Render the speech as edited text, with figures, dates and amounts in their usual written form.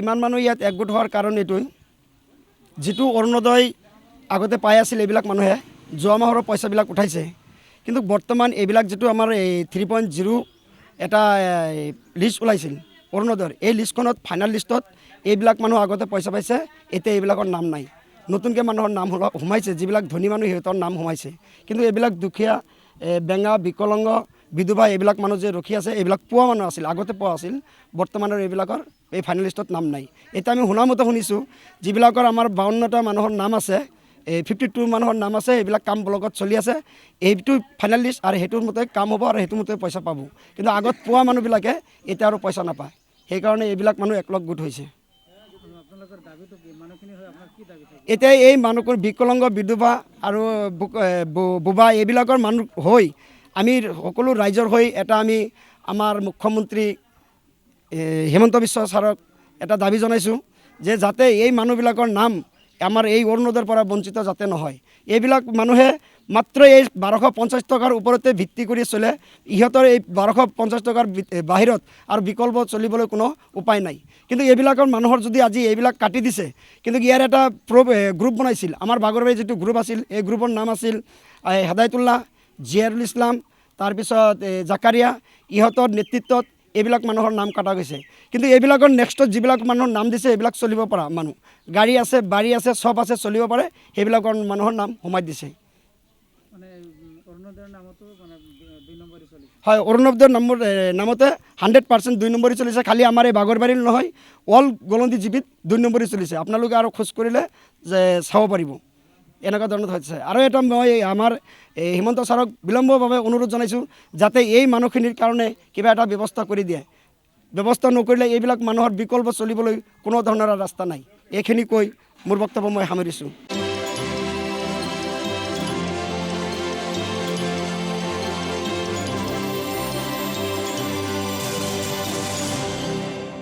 ইমান মানুহ ইয়াত একগোট হোৱাৰ কাৰণ এইটোৱে, যিটো অৰুণোদয় আগতে পাই আছিল এইবিলাক মানুহে যোৱা মাহৰ পইচাবিলাক উঠাইছে, কিন্তু বৰ্তমান এইবিলাক যিটো আমাৰ এই 3.0 এটা লিষ্ট ওলাইছিল অৰুণোদয়ৰ, এই লিষ্টখনত ফাইনেল লিষ্টত এইবিলাক মানুহ আগতে পইচা পাইছে, এতিয়া এইবিলাকৰ নাম নাই। নতুনকৈ মানুহৰ নাম সোমাইছে, যিবিলাক ধনী মানুহ সিহঁতৰ নাম সোমাইছে, কিন্তু এইবিলাক দুখীয়া বেঙা বিকলাংগ বিধৱা এইবিলাক মানুহ যে ৰখি আছে, এইবিলাক পোৱা মানুহ আছিল, আগতে পোৱা আছিল, বৰ্তমানৰ এইবিলাকৰ এই ফাইনেল লিষ্টত নাম নাই। এতিয়া আমি শুনামতে শুনিছোঁ যিবিলাকৰ আমাৰ 52টা মানুহৰ নাম আছে, 52 মানুহৰ নাম আছে, এইবিলাক কাম ব্লকত চলি আছে, এইটো ফাইনেল লিষ্ট আৰু সেইটোৰ মতে কাম হ'ব আৰু সেইটো মতে পইচা পাব, কিন্তু আগত পোৱা মানুহবিলাকে এতিয়া আৰু পইচা নাপায়, সেইকাৰণে এইবিলাক মানুহ একলগ গোট হৈছে। এতিয়া এই মানুহবোৰ বিকলাংগ বিধৱা আৰু বোবা এইবিলাকৰ মানুহ হৈ আমি সকলো ৰাইজৰ হৈ এটা আমি আমাৰ মুখ্যমন্ত্ৰী হিমন্ত বিশ্ব ছাৰক এটা দাবী জনাইছোঁ যে যাতে এই মানুহবিলাকৰ নাম আমাৰ এই অৰুণোদয়ৰ পৰা বঞ্চিত যাতে নহয়। এইবিলাক মানুহে মাত্ৰ এই 1250 টকাৰ ওপৰতে ভিত্তি কৰি চলে, ইহঁতৰ এই 1250 টকাৰ বাহিৰত আৰু বিকল্প চলিবলৈ কোনো উপায় নাই। কিন্তু এইবিলাকৰ মানুহৰ যদি আজি এইবিলাক কাটি দিছে, কিন্তু ইয়াৰ এটা গ্ৰুপ বনাইছিল, আমাৰ বাগৰবাৰী যিটো গ্ৰুপ আছিল, এই গ্ৰুপৰ নাম আছিল হেদায়তুল্লাহ, জিয়াৰুল ইছলাম, তাৰপিছত জাকাৰিয়া, ইহঁতৰ নেতৃত্বত এইবিলাক মানুহৰ নাম কটা গৈছে। কিন্তু এইবিলাকৰ নেক্সটত যিবিলাক মানুহৰ নাম দিছে এইবিলাক চলিব পৰা মানুহ, গাড়ী আছে বাৰী আছে চব আছে, চলিব পাৰে, সেইবিলাকৰ মানুহৰ নাম সোমাই দিছে। হয়, অৰুণোদয়ৰ নামতে 100% 2 নম্বৰী চলিছে, খালি আমাৰ এই বাগৰবাৰীৰ নহয়, অল গলন্দি জিপিত 2 নম্বৰী চলিছে। আপোনালোকে আৰু খোজ কৰিলে যে চাব পাৰিব, এনেকুৱা ধৰণৰ হৈছে। আৰু এটা মই আমাৰ হিমন্ত ছাৰক বিলম্বভাৱে অনুৰোধ জনাইছোঁ যাতে এই মানুহখিনিৰ কাৰণে কিবা এটা ব্যৱস্থা কৰি দিয়ে। ব্যৱস্থা নকৰিলে এইবিলাক মানুহৰ বিকল্প চলিবলৈ কোনো ধৰণৰ ৰাস্তা নাই। এইখিনি কৈ মোৰ বক্তব্য মই সামৰিছোঁ।